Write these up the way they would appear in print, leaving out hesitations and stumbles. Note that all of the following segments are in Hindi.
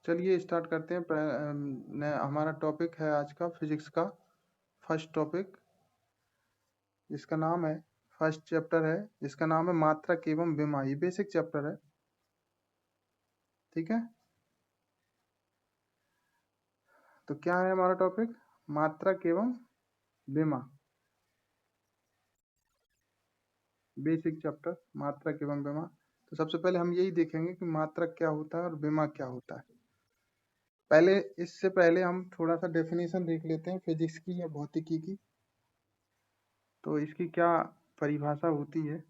चलिए स्टार्ट करते हैं। हमारा टॉपिक है आज का फिजिक्स का फर्स्ट टॉपिक, जिसका नाम है फर्स्ट चैप्टर है, जिसका नाम है मात्रक एवं विमा। ये बेसिक चैप्टर है, ठीक है। तो क्या है हमारा टॉपिक? मात्रक एवं विमा, बेसिक चैप्टर मात्रक एवं विमा। तो सबसे पहले हम यही देखेंगे कि मात्रक क्या होता है और विमा क्या होता है। इससे पहले हम थोड़ा सा डेफिनेशन देख लेते हैं फिजिक्स की या भौतिकी की। तो इसकी क्या परिभाषा होती है,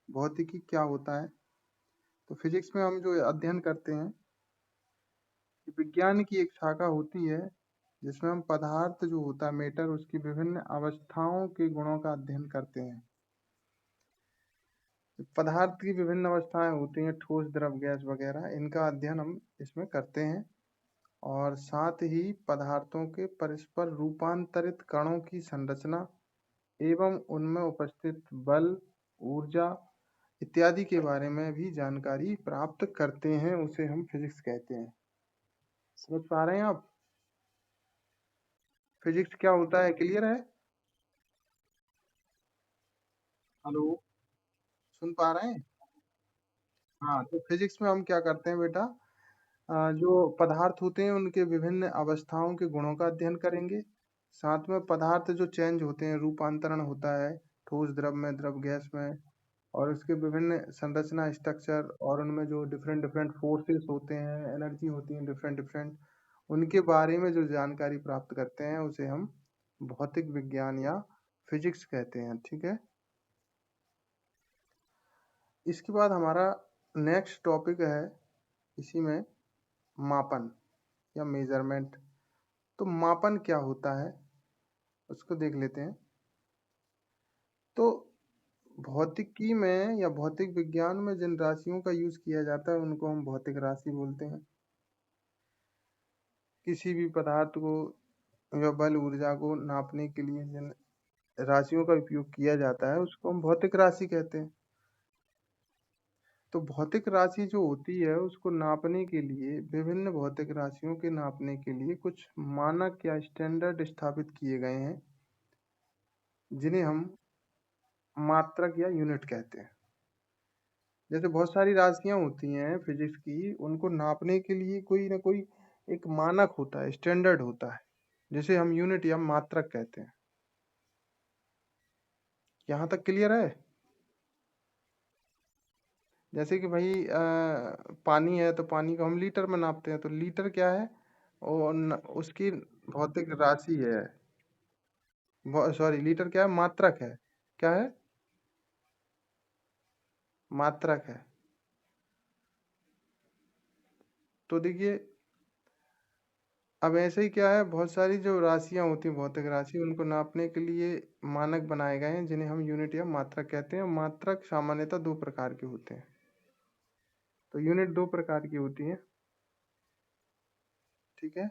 भौतिकी क्या होता है। तो फिजिक्स में हम जो अध्ययन करते हैं, ये विज्ञान की एक शाखा होती है जिसमें हम पदार्थ जो होता है मैटर, उसकी विभिन्न अवस्थाओं के गुणों का अध्ययन करते हैं। पदार्थ की विभिन्न अवस्थाएं होती हैं, ठोस, द्रव, गैस वगैरह, इनका अध्ययन हम इसमें करते हैं। और साथ ही पदार्थों के परस्पर रूपांतरित कणों की संरचना एवं उनमें उपस्थित बल, ऊर्जा इत्यादि के बारे में भी जानकारी प्राप्त करते हैं। उसे हम फिजिक्स कहते हैं। समझ पा रहे हैं आप फिजिक्स क्या होता है? क्लियर है? हेलो, सुन पा रहे हैं? हाँ, तो फिजिक्स में हम क्या करते हैं बेटा, जो पदार्थ होते हैं उनके विभिन्न अवस्थाओं के गुणों का अध्ययन करेंगे। साथ में पदार्थ जो चेंज होते हैं, रूपांतरण होता है ठोस द्रव में, द्रव गैस में, और उसके विभिन्न संरचना, स्ट्रक्चर, और उनमें जो डिफरेंट डिफरेंट फोर्सेस होते हैं, एनर्जी होती है डिफरेंट डिफरेंट, उनके बारे में जो जानकारी प्राप्त करते हैं उसे हम भौतिक विज्ञान या फिजिक्स कहते हैं, ठीक है। इसके बाद हमारा नेक्स्ट टॉपिक है इसी में मापन या मेजरमेंट। तो मापन क्या होता है उसको देख लेते हैं। तो भौतिकी में या भौतिक विज्ञान में जिन राशियों का यूज किया जाता है उनको हम भौतिक राशि बोलते हैं। किसी भी पदार्थ को या बल, ऊर्जा को नापने के लिए जिन राशियों का उपयोग किया जाता है उसको हम भौतिक राशि कहते हैं। तो भौतिक राशि जो होती है उसको नापने के लिए, विभिन्न भौतिक राशियों के नापने के लिए कुछ मानक या स्टैंडर्ड स्थापित किए गए हैं, जिन्हें हम मात्रक या यूनिट कहते हैं। जैसे बहुत सारी राशियां होती हैं फिजिक्स की, उनको नापने के लिए कोई ना कोई एक मानक होता है, स्टैंडर्ड होता है, जिसे हम यूनिट या मात्रक कहते हैं। यहाँ तक क्लियर है? जैसे कि भाई पानी है तो पानी को हम लीटर में नापते हैं, तो लीटर क्या है? उसकी भौतिक राशि है। सॉरी, लीटर क्या है? मात्रक है। क्या है? मात्रक है। तो देखिए, अब ऐसे ही क्या है, बहुत सारी जो राशियां होती हैं भौतिक राशि, उनको नापने के लिए मानक बनाए गए हैं, जिन्हें हम यूनिट या मात्रक कहते हैं। मात्रक सामान्यतः दो प्रकार के होते हैं। तो यूनिट दो प्रकार की होती है, ठीक है।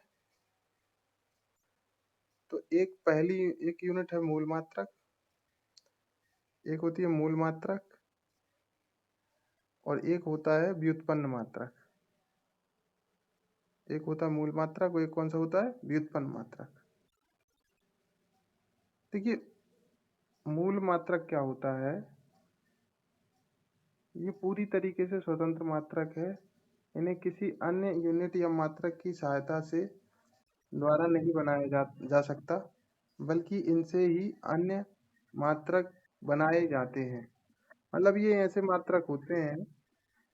तो एक यूनिट है मूल मात्रक, एक होती है मूल मात्रक, और एक होता है व्युत्पन्न मात्रक। एक होता है मूल मात्रक और एक कौन सा होता है? व्युत्पन्न मात्रक। देखिए, मूल मात्रक क्या होता है? ये पूरी तरीके से स्वतंत्र मात्रक है। इन्हें किसी अन्य यूनिट या मात्रक की सहायता से द्वारा नहीं बनाया जा सकता, बल्कि इनसे ही अन्य मात्रक बनाए जाते हैं। मतलब ये ऐसे मात्रक होते हैं,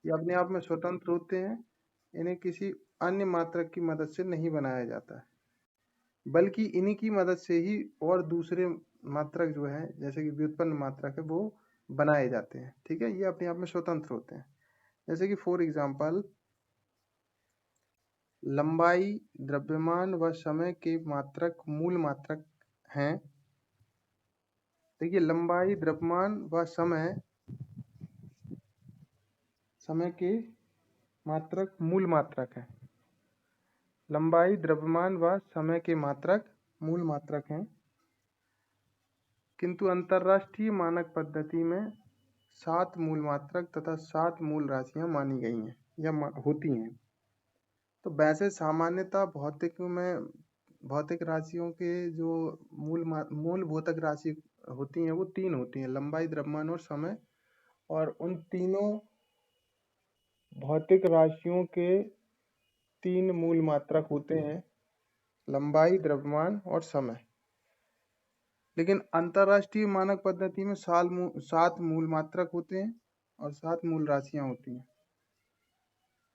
ये अपने आप में स्वतंत्र होते हैं। इन्हें किसी अन्य मात्रक की मदद से नहीं बनाया जाता है, बल्कि इन्हीं की मदद से ही और दूसरे मात्रक जो है, जैसे कि व्युत्पन्न मात्रक है, वो बनाए जाते हैं, ठीक है। ये अपने आप में स्वतंत्र होते हैं। जैसे कि फॉर एग्जाम्पल, लंबाई, द्रव्यमान व समय के मात्रक मूल मात्रक हैं। देखिए, लंबाई, द्रव्यमान व समय के मात्रक मूल मात्रक हैं। लंबाई, द्रव्यमान व समय के मात्रक मूल मात्रक हैं, किंतु अंतरराष्ट्रीय मानक पद्धति में 7 मूल मात्रक तथा 7 मूल राशियां मानी गई हैं या होती हैं। तो वैसे सामान्यतः भौतिक राशियों के जो मूल भौतिक राशि होती हैं वो 3 होती हैं, लंबाई, द्रव्यमान और समय। और उन तीनों भौतिक राशियों के 3 मूल मात्रक होते हैं, लंबाई, द्रव्यमान और समय। लेकिन अंतरराष्ट्रीय मानक पद्धति में 7 मूल मात्रक होते हैं और 7 मूल राशियां होती हैं।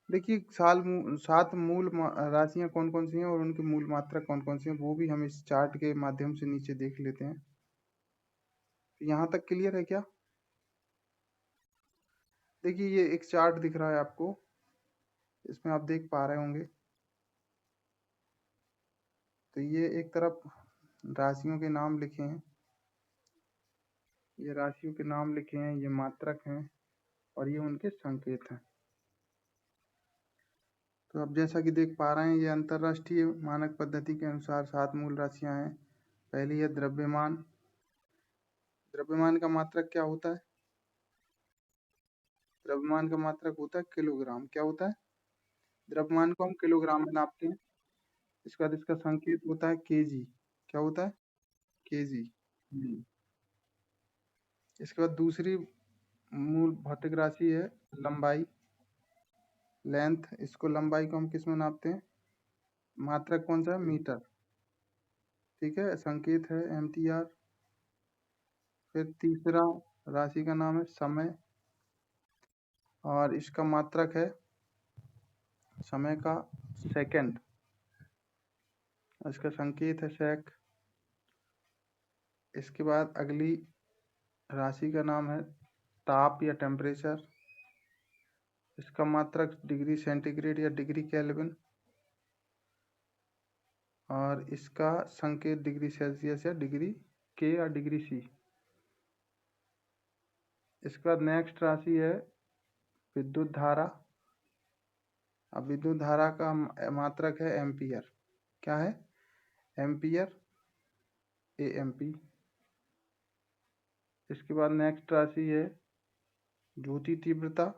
देखिए 7 मूल राशियां कौन कौन सी हैं और उनके मूल मात्रक कौन कौन से हैं, वो भी हम इस चार्ट के माध्यम से नीचे देख लेते हैं। यहाँ तक क्लियर है क्या? देखिए ये एक चार्ट दिख रहा है आपको, इसमें आप देख पा रहे होंगे। तो ये एक तरफ राशियों के नाम लिखे हैं, ये राशियों के नाम लिखे हैं, ये मात्रक हैं और ये उनके संकेत हैं। तो अब जैसा कि देख पा रहे हैं, ये अंतरराष्ट्रीय मानक पद्धति के अनुसार 7 मूल राशियां हैं। पहली है द्रव्यमान। द्रव्यमान का मात्रक क्या होता है? द्रव्यमान का मात्रक होता है किलोग्राम। क्या होता है? द्रव्यमान को हम किलोग्राम में नापते हैं। इसके बाद इसका संकेत होता है केजी। क्या होता है? केजी। इसके बाद दूसरी मूल भौतिक राशि है लंबाई, लेंथ। इसको लंबाई को हम किस में नापते हैं? मात्रक कौन सा है? मीटर। ठीक है, संकेत है एमटीआर। फिर तीसरा राशि का नाम है समय और इसका मात्रक है समय का सेकंड, इसका संकेत है सेक। इसके बाद अगली राशि का नाम है ताप या टेम्परेचर। इसका मात्रक डिग्री सेंटीग्रेड या डिग्री केल्विन और इसका संकेत डिग्री सेल्सियस या डिग्री के या डिग्री सी। इसके बाद नेक्स्ट राशि है विद्युत धारा। अब विद्युत धारा का मात्रक है एम्पियर। क्या है? Ampere, AMP. इसके बाद नेक्स्ट राशि है ज्योति तीव्रता।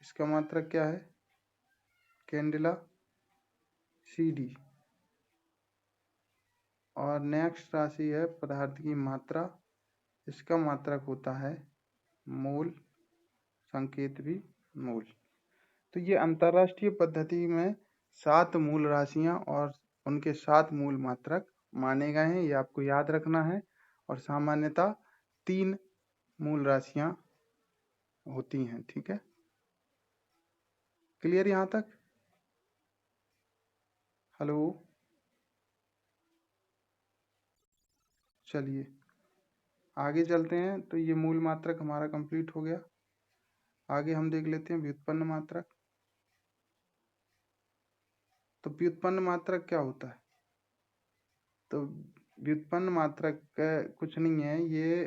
इसका मात्रक क्या है? Candela, CD. और नेक्स्ट राशि है पदार्थ की मात्रा। इसका मात्रक होता है मोल, संकेत भी मोल। तो ये अंतरराष्ट्रीय पद्धति में 7 मूल राशियां और उनके 7 मूल मात्रक माने गए हैं, ये आपको याद रखना है। और सामान्यतः 3 मूल राशियां होती हैं। ठीक है, क्लियर यहाँ तक? हेलो, चलिए आगे चलते हैं। तो ये मूल मात्रक हमारा कंप्लीट हो गया। आगे हम देख लेते हैं व्युत्पन्न मात्रक। तो व्युत्पन्न मात्रक क्या होता है? तो व्युत्पन्न मात्रक कुछ नहीं है, ये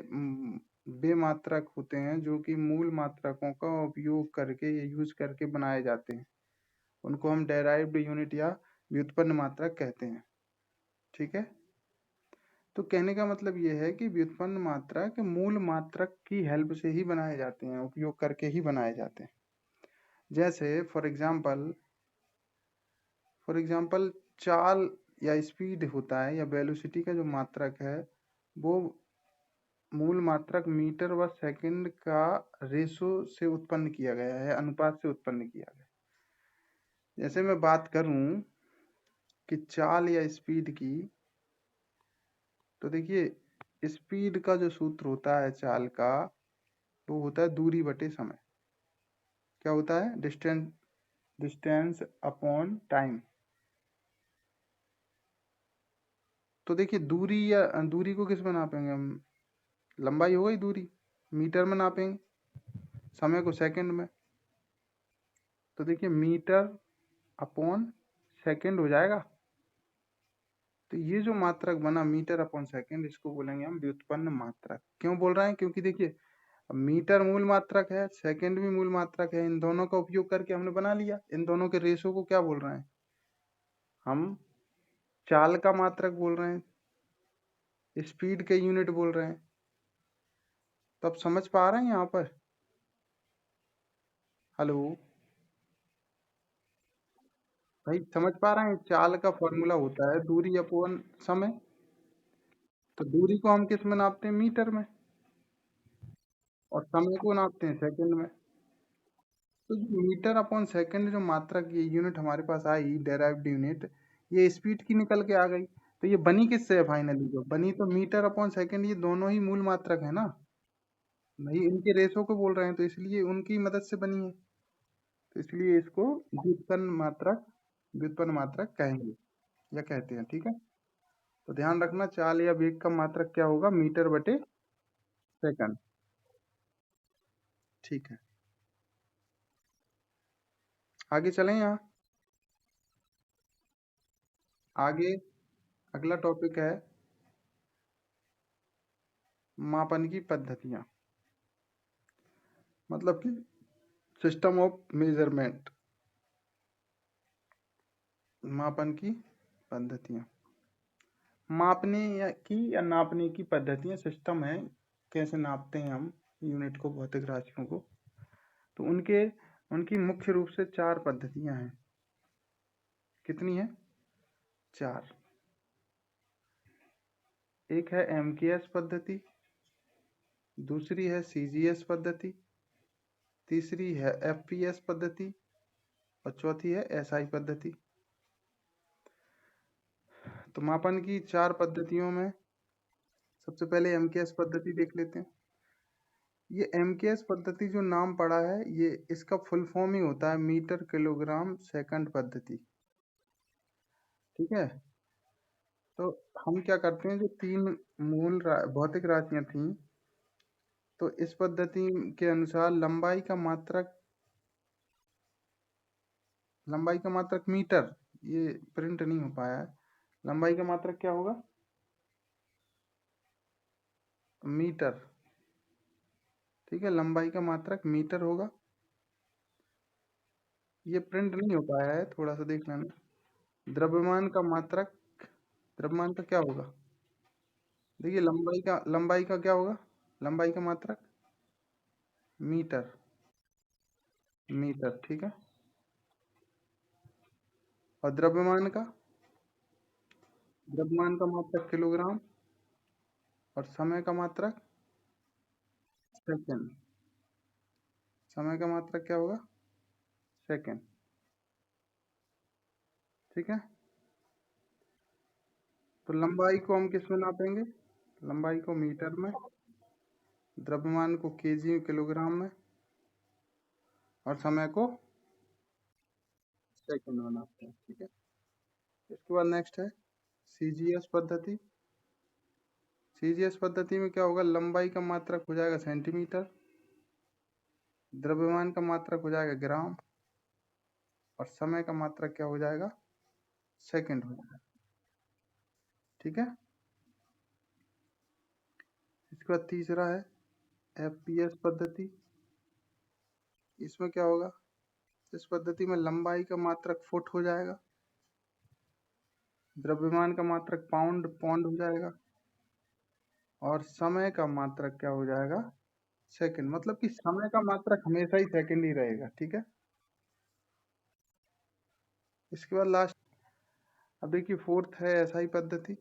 वे मात्रक होते हैं जो कि मूल मात्रकों का उपयोग करके या यूज करके बनाए जाते हैं। उनको हम डेराइव्ड यूनिट या व्युत्पन्न मात्रक कहते हैं। ठीक है, तो कहने का मतलब ये है कि व्युत्पन्न मात्रक मूल मात्रक की हेल्प से ही बनाए जाते हैं, उपयोग करके ही बनाए जाते हैं। जैसे फॉर एग्जाम्पल चाल या स्पीड होता है या वेलोसिटी का जो मात्रक है वो मूल मात्रक मीटर व सेकंड का रेशो से उत्पन्न किया गया है, अनुपात से उत्पन्न किया गया। जैसे मैं बात करूं कि चाल या स्पीड की, तो देखिए स्पीड का जो सूत्र होता है चाल का, वो होता है दूरी बटे समय। क्या होता है? Distance upon time. तो देखिए दूरी को किस में नापेंगे हम? लंबाई हो गई दूरी, मीटर में नापेंगे, समय को सेकंड में। तो देखिए मीटर अपॉन सेकंड हो जाएगा। तो ये जो मात्रक बना मीटर अपॉन सेकंड, इसको बोलेंगे हम व्युत्पन्न मात्रक। क्यों बोल रहे हैं? क्योंकि देखिए मीटर मूल मात्रक है, सेकंड भी मूल मात्रक है, इन दोनों का उपयोग करके हमने बना लिया। इन दोनों के रेशो को क्या बोल रहे हैं हम? चाल का मात्रक बोल रहे हैं, स्पीड के यूनिट बोल रहे हैं। तो आप समझ पा रहे हैं यहाँ पर? हेलो, भाई समझ पा रहे हैं, चाल का फॉर्मूला होता है दूरी अपॉन समय। तो दूरी को हम किस में नापते हैं? मीटर में। और समय को नापते हैं सेकंड में। तो जो मीटर अपॉन सेकंड जो मात्रक ये यूनिट हमारे पास आई, डेराइव्ड यूनिट, ये स्पीड की निकल के आ गई। तो ये बनी किससे है फाइनली? जो बनी तो मीटर अपॉन सेकंड, ये दोनों ही मूल मात्रक है ना। भाई इनके रेशो को बोल रहे हैं, तो इसलिए उनकी मदद से बनी है। तो इसलिए इसको व्युत्पन्न मात्रक कहेंगे या कहते हैं, ठीक है। तो ध्यान रखना, चाल या वेग का मात्रक क्या होगा? मीटर बटे सेकंड। ठीक है, आगे चलें यहाँ। आगे अगला टॉपिक है मापन की पद्धतियाँ, मतलब कि सिस्टम ऑफ मेजरमेंट। मापन की पद्धतियाँ, मापने या नापने की पद्धतियाँ, सिस्टम है, कैसे नापते हैं हम यूनिट को, भौतिक राशियों को। तो उनकी मुख्य रूप से 4 पद्धतियाँ हैं। कितनी है? 4। एक है एमकेएस पद्धति, दूसरी है सीजीएस पद्धति, तीसरी है एफपीएस पद्धति, और चौथी है एसआई पद्धति। तो मापन की 4 पद्धतियों में सबसे पहले एमकेएस पद्धति देख लेते हैं। ये एमकेएस पद्धति जो नाम पड़ा है, ये इसका फुल फॉर्म ही होता है मीटर किलोग्राम सेकंड पद्धति, ठीक है। तो हम क्या करते हैं, जो 3 भौतिक राशियां थी, तो इस पद्धति के अनुसार लंबाई का मात्रक मीटर, ये प्रिंट नहीं हो पाया है। लंबाई का मात्रक क्या होगा? मीटर, ठीक है। लंबाई का मात्रक मीटर होगा। ये प्रिंट नहीं हो पाया है, थोड़ा सा देख लेना। द्रव्यमान का मात्रक, द्रव्यमान का क्या होगा? देखिए, लंबाई का क्या होगा? लंबाई का मात्रक मीटर, मीटर, ठीक है। और द्रव्यमान का मात्रक किलोग्राम, और समय का मात्रक सेकंड। समय का मात्रक क्या होगा? सेकंड, ठीक है। तो लंबाई को हम किस में नापेंगे? लंबाई को मीटर में, द्रव्यमान को केजी किलोग्राम में, और समय को सेकंड में नापते हैं, ठीक है। इसके बाद नेक्स्ट है सीजीएस पद्धति। सीजीएस पद्धति में क्या होगा? लंबाई का मात्रक हो जाएगा सेंटीमीटर, द्रव्यमान का मात्रक हो जाएगा ग्राम, और समय का मात्रक क्या हो जाएगा? सेकंड हो जाएगा, ठीक है। इसके बाद तीसरा है एफपीएस पद्धति। इसमें क्या होगा? इस पद्धति में लंबाई का मात्रक फुट हो जाएगा, द्रव्यमान का मात्रक पौंड हो जाएगा, और समय का मात्रक क्या हो जाएगा? सेकंड। मतलब कि समय का मात्रक हमेशा ही सेकंड ही रहेगा, ठीक है। इसके बाद लास्ट, अब देखिए, फोर्थ है एसआई पद्धति।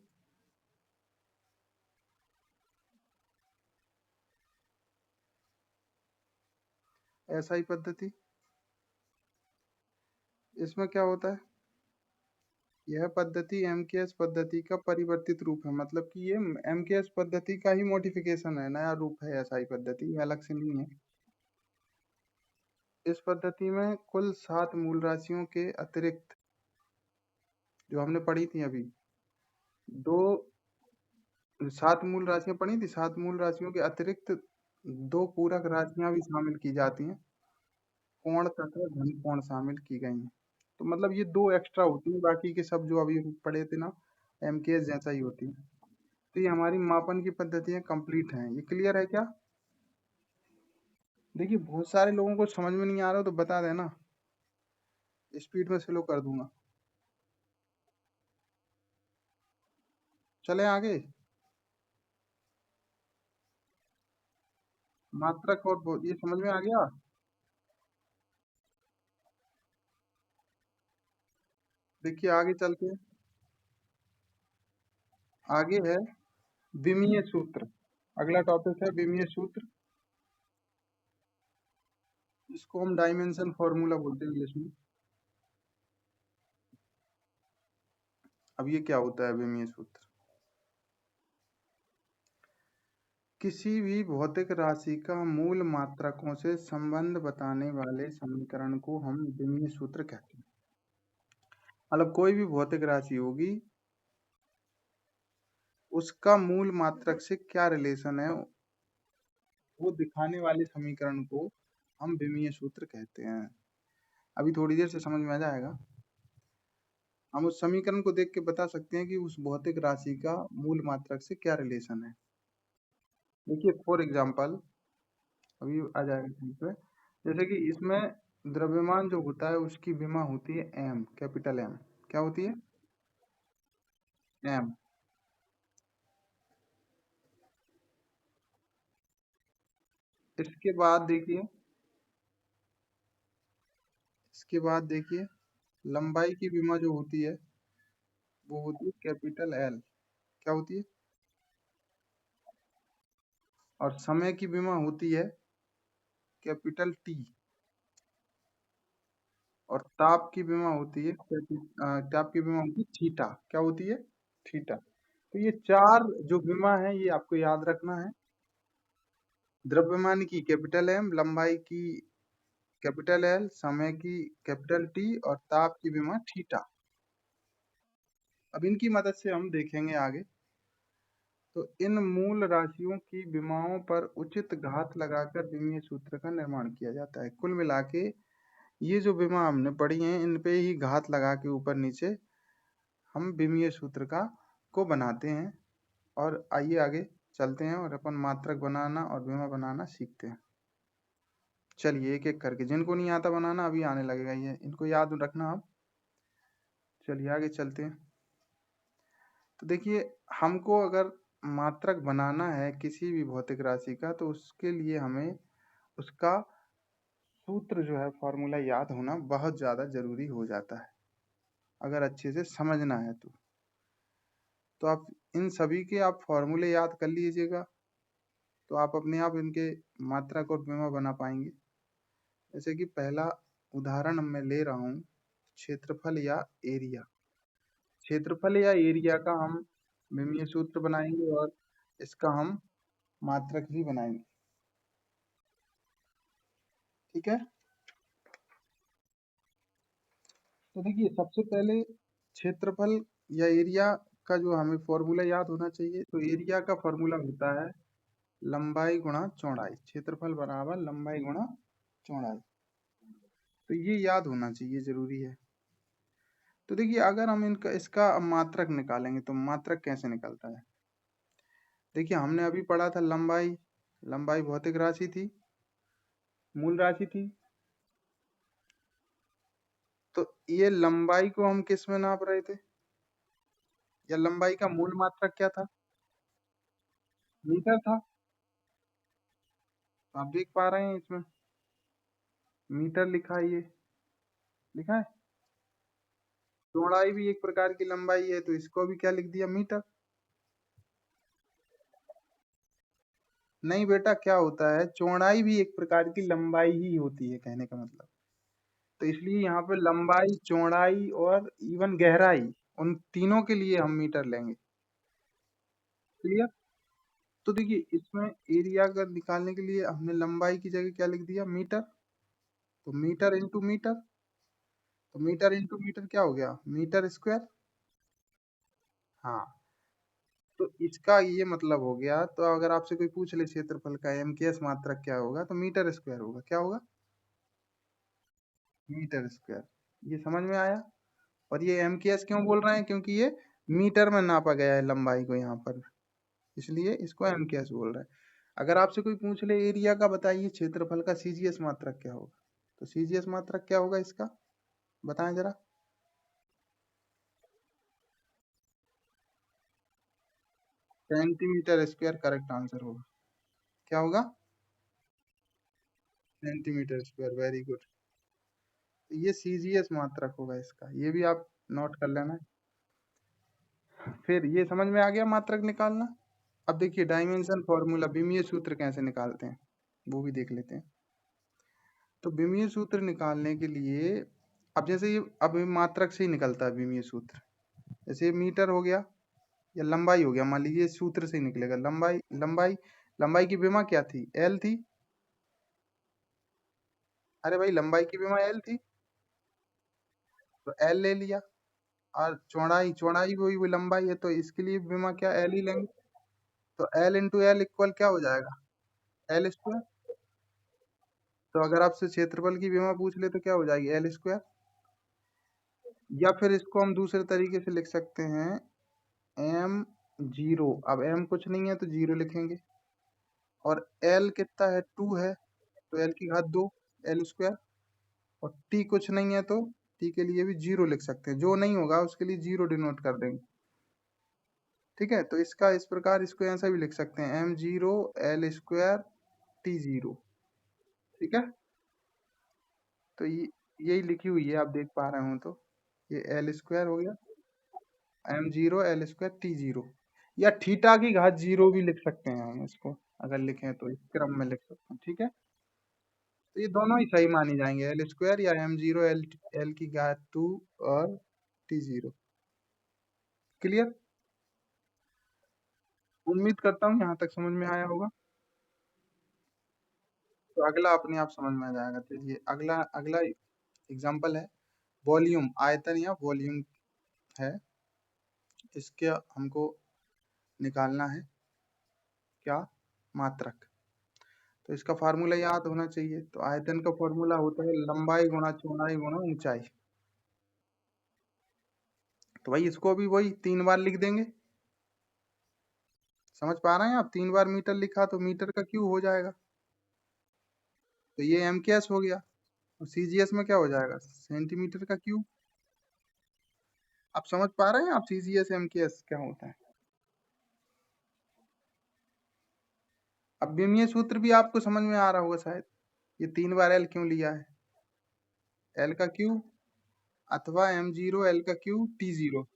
एसआई पद्धति, इसमें क्या होता है? यह पद्धति एमकेएस पद्धति का परिवर्तित रूप है। मतलब कि ये एमकेएस पद्धति का ही मॉडिफिकेशन है, नया रूप है एसआई पद्धति, ये अलग से नहीं है। इस पद्धति में कुल 7 मूल राशियों के अतिरिक्त, जो हमने पढ़ी थी अभी, दो 7 मूल राशियां पढ़ी थी, 7 मूल राशियों के अतिरिक्त 2 पूरक राशियां भी शामिल की जाती हैं। कोण तथा घन कोण शामिल की गई हैं। तो मतलब ये 2 एक्स्ट्रा होती हैं, बाकी के सब जो अभी पढ़े थे ना, एमकेएस जैसा ही होती है। तो ये हमारी मापन की पद्धतियाँ कंप्लीट हैं। ये क्लियर है क्या? देखिए, बहुत सारे लोगों को समझ में नहीं आ रहा हो तो बता देना, स्पीड में स्लो कर दूंगा। चले आगे। मात्रक और ये समझ में आ गया? देखिए आगे चलते हैं। आगे है विमीय सूत्र। अगला टॉपिक है विमीय सूत्र। इसको हम डायमेंशन फॉर्मूला बोलते हैं इंग्लिश में। अब ये क्या होता है विमीय सूत्र? किसी भी भौतिक राशि का मूल मात्रकों से संबंध बताने वाले समीकरण को हम विमीय सूत्र कहते हैं। मतलब कोई भी भौतिक राशि होगी, उसका मूल मात्रक से क्या रिलेशन है, वो दिखाने वाले समीकरण को हम विमीय सूत्र कहते हैं। अभी थोड़ी देर से समझ में आ जाएगा। हम उस समीकरण को देख के बता सकते हैं कि उस भौतिक राशि का मूल मात्रक से क्या रिलेशन है। देखिए फॉर एग्जाम्पल, अभी आ जाएगा ठीक पे। जैसे कि इसमें द्रव्यमान जो होता है उसकी विमा होती है एम, कैपिटल एम। क्या होती है? एम। इसके बाद देखिए, इसके बाद देखिए लंबाई की विमा जो होती है वो होती है कैपिटल एल। क्या होती है? और समय की विमा होती है कैपिटल टी। और ताप की विमा होती है ताप की विमा होती है थीटा। क्या होती है? थीटा। तो ये चार जो विमा है ये आपको याद रखना है। द्रव्यमान की कैपिटल एम, लंबाई की कैपिटल एल, समय की कैपिटल टी और ताप की विमा थीटा। अब इनकी मदद से हम देखेंगे आगे। तो इन मूल राशियों की विमाओं पर उचित घात लगाकर विमीय सूत्र का निर्माण किया जाता है। कुल मिला के ये जो विमा हमने पढ़ी हैं इन पे ही घात लगा के ऊपर नीचे हम विमीय सूत्र का को बनाते हैं। और आइए आगे चलते हैं और अपन मात्रक बनाना और विमा बनाना सीखते हैं। चलिए एक एक करके, जिनको नहीं आता बनाना अभी आने लगेगा, ये इनको याद रखना आप। चलिए आगे चलते हैं। तो देखिए, हमको अगर मात्रक बनाना है किसी भी भौतिक राशि का तो उसके लिए हमें उसका सूत्र जो है फॉर्मूला याद होना बहुत ज़्यादा ज़रूरी हो जाता है अगर अच्छे से समझना है तो आप इन सभी के आप फॉर्मूले याद कर लीजिएगा तो आप अपने आप इनके मात्रक और विमा बना पाएंगे। जैसे कि पहला उदाहरण मैं ले रहा हूँ, क्षेत्रफल या एरिया। क्षेत्रफल या एरिया का हम विमीय सूत्र बनाएंगे और इसका हम मात्रक भी बनाएंगे। ठीक है। तो देखिए सबसे पहले क्षेत्रफल या एरिया का जो हमें फॉर्मूला याद होना चाहिए, तो एरिया का फॉर्मूला होता है लंबाई गुणा चौड़ाई। क्षेत्रफल बराबर लंबाई गुणा चौड़ाई। तो ये याद होना चाहिए, जरूरी है। तो देखिए अगर हम इनका इसका मात्रक निकालेंगे तो मात्रक कैसे निकलता है? देखिए हमने अभी पढ़ा था लंबाई। लंबाई भौतिक राशि थी, मूल राशि थी। तो ये लंबाई को हम किस में नाप रहे थे, या लंबाई का मूल मात्रक क्या था? मीटर था। तो आप देख पा रहे हैं इसमें मीटर लिखा है, ये लिखा है। चौड़ाई भी एक प्रकार की लंबाई है तो इसको भी क्या लिख दिया, मीटर। नहीं बेटा, क्या होता है, चौड़ाई भी एक प्रकार की लंबाई ही होती है, कहने का मतलब। तो इसलिए यहाँ पे लंबाई, चौड़ाई और इवन गहराई, उन तीनों के लिए हम मीटर लेंगे। क्लियर? तो देखिए इसमें एरिया का निकालने के लिए हमने लंबाई की जगह क्या लिख दिया, मीटर। तो मीटर इंटू मीटर, तो मीटर इंटू मीटर क्या हो गया, मीटर स्क्वायर। हाँ। तो इसका ये मतलब हो गया। तो अगर आपसे कोई पूछ ले क्षेत्रफल का एम के एस मात्रक क्या होगा, तो मीटर स्क्वायर होगा। क्या होगा? Metre square. ये समझ में आया? और ये एम के एस क्यों बोल रहे हैं, क्योंकि ये मीटर में नापा गया है लंबाई को यहाँ पर, इसलिए इसको एम के एस बोल रहे हैं। अगर आपसे कोई पूछ ले एरिया का, बताइए क्षेत्रफल का सीजीएस मात्रक क्या होगा, तो सीजीएस मात्रक क्या होगा इसका, बताएं जरा। सेंटीमीटर स्क्वायर करेक्ट आंसर होगा। क्या होगा? Centimetre square, very good. ये सीजीएस मात्रक होगा इसका, ये भी आप नोट कर लेना। फिर ये समझ में आ गया मात्रक निकालना। अब देखिए डायमेंशन फॉर्मूला, विमीय सूत्र कैसे निकालते हैं वो भी देख लेते हैं। तो विमीय सूत्र निकालने के लिए, अब जैसे ये अब मात्रक से ही निकलता है विमीय सूत्र। जैसे ये मीटर हो गया या लंबाई हो गया, मान लीजिए सूत्र से ही निकलेगा। लंबाई लंबाई लंबाई की विमा क्या थी? एल थी। अरे भाई लंबाई की विमा एल थी, तो एल ले लिया। और चौड़ाई चौड़ाई वही लंबाई है, तो इसके लिए विमा क्या एल ही लेंगे। तो एल इंटू एल इक्वल क्या हो जाएगा? L square. तो अगर आपसे क्षेत्रफल की विमा पूछ ले तो क्या हो जाएगी? L square. या फिर इसको हम दूसरे तरीके से लिख सकते हैं, एम जीरो। अब एम कुछ नहीं है तो जीरो लिखेंगे, और एल कितना है? टू है, तो एल की घात दो, एल स्क्वायर। और टी कुछ नहीं है तो टी के लिए भी जीरो लिख सकते हैं, जो नहीं होगा उसके लिए जीरो डिनोट कर देंगे। ठीक है, तो इसका इस प्रकार इसको ऐसा भी लिख सकते हैं, M zero L square T zero. ठीक है, तो ये यही लिखी हुई है, आप देख पा रहे हो तो ये एल स्क्वायर हो गया, M zero L square T zero. या थीटा की घात जीरो भी लिख सकते हैं हम इसको, अगर लिखें तो इस क्रम में लिख सकते हैं। ठीक है, तो ये दोनों ही सही मानी जाएंगे, एल स्क्वायर या एम जीरो एल एल की घात टू और टी जीरो। क्लियर? उम्मीद करता हूँ यहाँ तक समझ में आया होगा। तो अगला अपने आप समझ में आ जाएगा। चलिए अगला अगला एग्जाम्पल है, वॉल्यूम, आयतन या वॉल्यूम है। इसके हमको निकालना है क्या? मात्रक। तो इसका फार्मूला याद होना चाहिए। तो आयतन का फार्मूला होता है लंबाई गुणा चौड़ाई गुणा ऊंचाई। तो भाई इसको भी वही 3 बार लिख देंगे। समझ पा रहे हैं आप? 3 बार मीटर लिखा तो मीटर का क्यूब हो जाएगा। तो ये एम के एस हो गया, और सीजीएस में क्या हो जाएगा? सेंटीमीटर का क्यूब। आप समझ पा रहे हैं आप सीजीएस एम के एस क्या होता है? अब विमीय सूत्र भी आपको समझ में आ रहा होगा शायद। ये 3 बार एल क्यों लिया है? एल का क्यूब अथवा एम जीरो एल का क्यूब टी जीरो।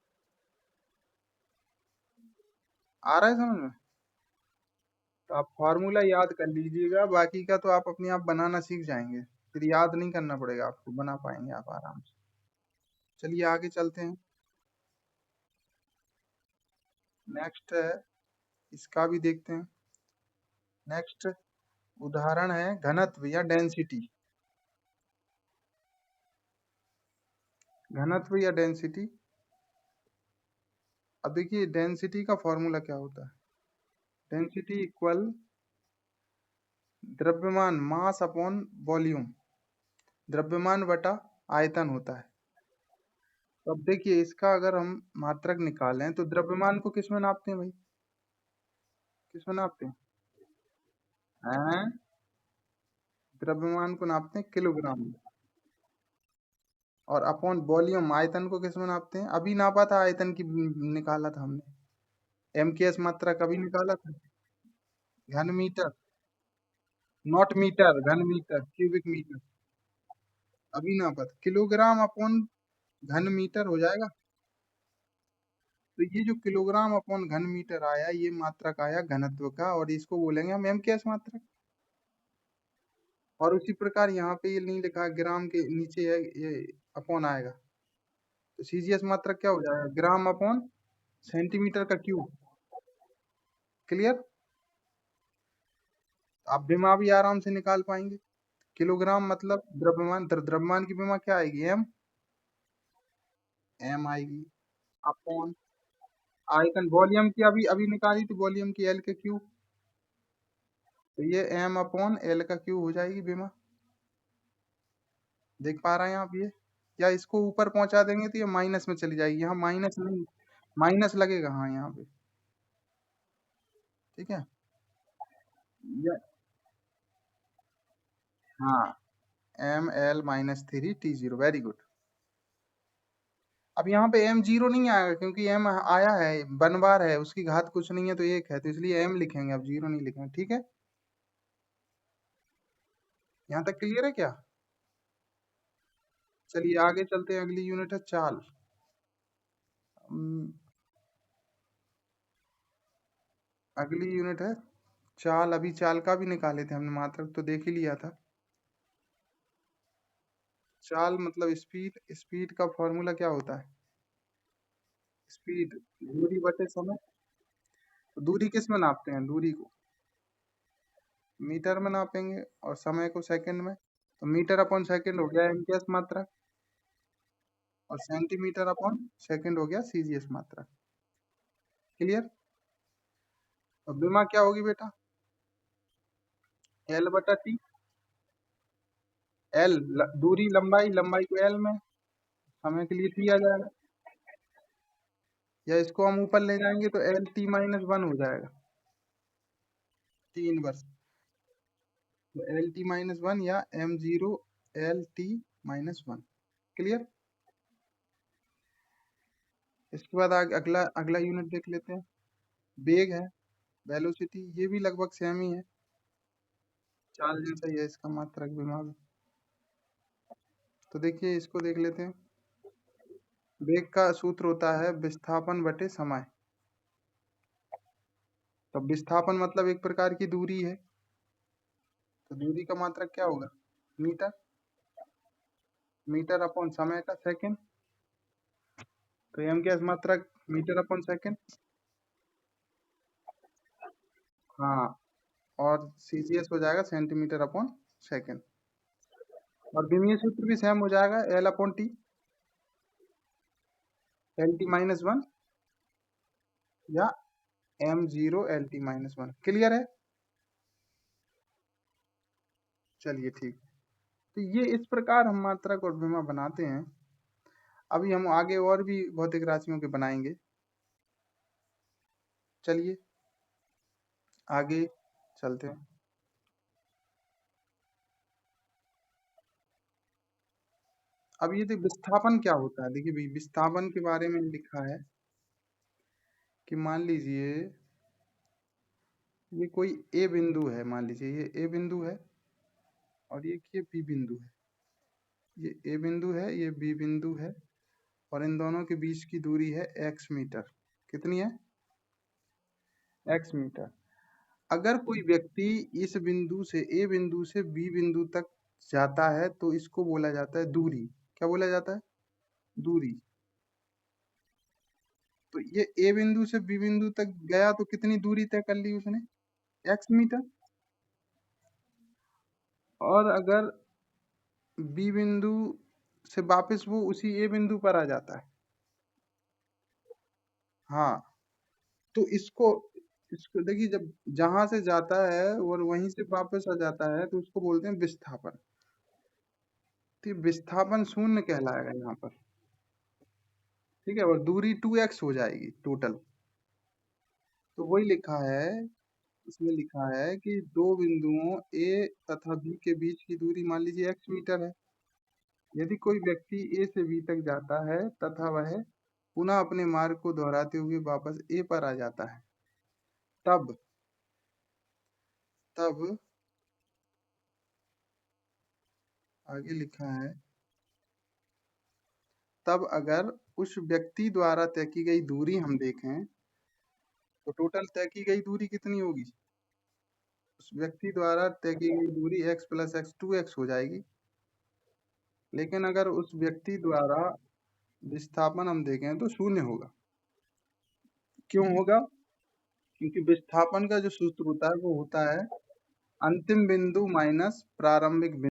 आ रहा है समझ में? तो आप फॉर्मूला याद कर लीजिएगा, बाकी का तो आप अपने आप बनाना सीख जाएंगे, फिर याद नहीं करना पड़ेगा आपको, बना पाएंगे आप आराम से। चलिए आगे चलते हैं। नेक्स्ट है, इसका भी देखते हैं। नेक्स्ट उदाहरण है घनत्व या डेंसिटी। घनत्व या डेंसिटी। अब देखिए डेंसिटी का फॉर्मूला क्या होता है? डेंसिटी इक्वल द्रव्यमान मास अपॉन वॉल्यूम, द्रव्यमान बटा आयतन होता है। तो अब देखिए इसका अगर हम मात्रक निकालें तो द्रव्यमान को किस में नापते हैं भाई? किस में नापते हैं? द्रव्यमान को नापते हैं किलोग्राम में। और अपॉन वॉल्यूम, आयतन को किस में नापते हैं? अभी नापा था आयतन की, निकाला था हमने, एम के एस मात्रा कभी निकाला था। घन मीटर, नॉट मीटर, घन मीटर, क्यूबिक मीटर। अभी नापा था, किलोग्राम अपॉन घन मीटर हो जाएगा। तो ये जो किलोग्राम अपॉन घन मीटर आया, ये मात्रक आया घनत्व का, और इसको बोलेंगे हम एम के एस मात्रक। और उसी प्रकार यहाँ पे ये नहीं लिखा, ग्राम के नीचे है ये अपॉन आएगा, तो सीजीएस मात्रक क्या हो जाएगा? ग्राम अपॉन सेंटीमीटर का क्यूब। क्लियर? आप विमा भी आराम से निकाल पाएंगे। किलोग्राम मतलब द्रव्यमान, द्रव्यमान की विमा क्या आएगी? एम, एम आएगी अपॉन आयतन। वॉल्यूम की अभी अभी निकाली थी, वॉल्यूम की एल के क्यूब। तो ये एम अपॉन एल का क्यूब हो जाएगी विमा। देख पा रहे हैं आप ये? या इसको ऊपर पहुंचा देंगे तो ये माइनस में चली जाएगी, यहाँ माइनस नहीं, माइनस लगेगा हाँ यहाँ पे। ठीक है, ये हाँ, M L minus three T zero, very good. अब यहाँ पे एम जीरो नहीं आएगा, क्योंकि एम आया है, वन बार है, उसकी घात कुछ नहीं है तो एक है, तो इसलिए एम लिखेंगे, अब जीरो नहीं लिखेंगे। ठीक है, यहाँ तक क्लियर है क्या? चलिए आगे चलते हैं, अगली यूनिट है चाल। अम, अगली यूनिट है चाल। अभी चाल का भी निकाले थे हमने, मात्रक तो देख ही लिया था। चाल मतलब स्पीड। स्पीड का फॉर्मूला क्या होता है? स्पीड दूरी बटे समय। तो दूरी किस में नापते हैं? दूरी को मीटर में नापेंगे और समय को सेकंड में। तो मीटर अपॉन सेकंड हो गया एमजीएस मात्रा, और सेंटीमीटर अपॉन सेकंड हो गया सीजीएस मात्रा। क्लियर? अब विमा क्या होगी बेटा? एल बटा टी। एल दूरी, लंबाई, लंबाई को एल में, समय के लिए टी आ जाएगा, या इसको हम ऊपर ले जाएंगे तो एल टी माइनस वन हो जाएगा, 3 वर्ष। तो एल टी माइनस वन या M zero L T minus one. Clear? इसके बाद अगला अगला यूनिट देख लेते हैं। वेग है, वेलोसिटी, ये भी लगभग सेम ही है, चाल जैसा ही है इसका मात्रक विभाग। तो देखिए इसको देख लेते हैं। वेग का सूत्र होता है विस्थापन बटे समय। तो विस्थापन मतलब एक प्रकार की दूरी है, तो दूरी का मात्रक क्या होगा? मीटर। मीटर अपॉन समय का सेकंड। तो एम क्या मात्रक? Metre upon second. हाँ, और सीजीएस हो जाएगा सेंटीमीटर अपॉन सेकंड। और विमीय सूत्र भी सेम हो जाएगा, L upon T, L T minus one या M zero L T minus one. Clear है? चलिए ठीक। तो ये इस प्रकार हम मात्रक और विमा बनाते हैं। अभी हम आगे और भी भौतिक राशियों के बनाएंगे। चलिए आगे चलते हैं। अब ये विस्थापन क्या होता है, देखिए भाई विस्थापन के बारे में लिखा है कि मान लीजिए ये कोई ए बिंदु है, मान लीजिए ये ए बिंदु है और ये बी बिंदु है। ये ए बिंदु है, ये बी बिंदु है, और इन दोनों के बीच की दूरी है एक्स मीटर। कितनी है? X metre. अगर कोई व्यक्ति इस बिंदु से ए बिंदु से बी बिंदु तक जाता है तो इसको बोला जाता है दूरी। क्या बोला जाता है? दूरी। तो ये ए बिंदु से बी बिंदु तक गया तो कितनी दूरी तय कर ली उसने? X metre. और अगर बी बिंदु से वापस वो उसी ए बिंदु पर आ जाता है, हाँ, तो इसको इसको देखिए, जब जहां से जाता है और वहीं से वापस आ जाता है तो उसको बोलते हैं विस्थापन। तो ये विस्थापन शून्य कहलाएगा यहाँ पर। ठीक है, और दूरी 2x हो जाएगी टोटल। तो वही लिखा है, इसमें लिखा है कि दो बिंदुओं ए तथा बी के बीच की दूरी मान लीजिए x मीटर है। यदि कोई व्यक्ति ए से बी तक जाता है तथा वह पुनः अपने मार्ग को दोहराते हुए वापस ए पर आ जाता है, तब तब आगे लिखा है, तब अगर उस व्यक्ति द्वारा तय की गई दूरी हम देखें तो टोटल तय की गई दूरी कितनी होगी? उस व्यक्ति द्वारा तय की गई दूरी x प्लस एक्स 2x हो जाएगी। लेकिन अगर उस व्यक्ति द्वारा विस्थापन हम देखें तो शून्य होगा। क्यों होगा? क्योंकि विस्थापन का जो सूत्र होता है वो होता है अंतिम बिंदु माइनस प्रारंभिक बिंदु।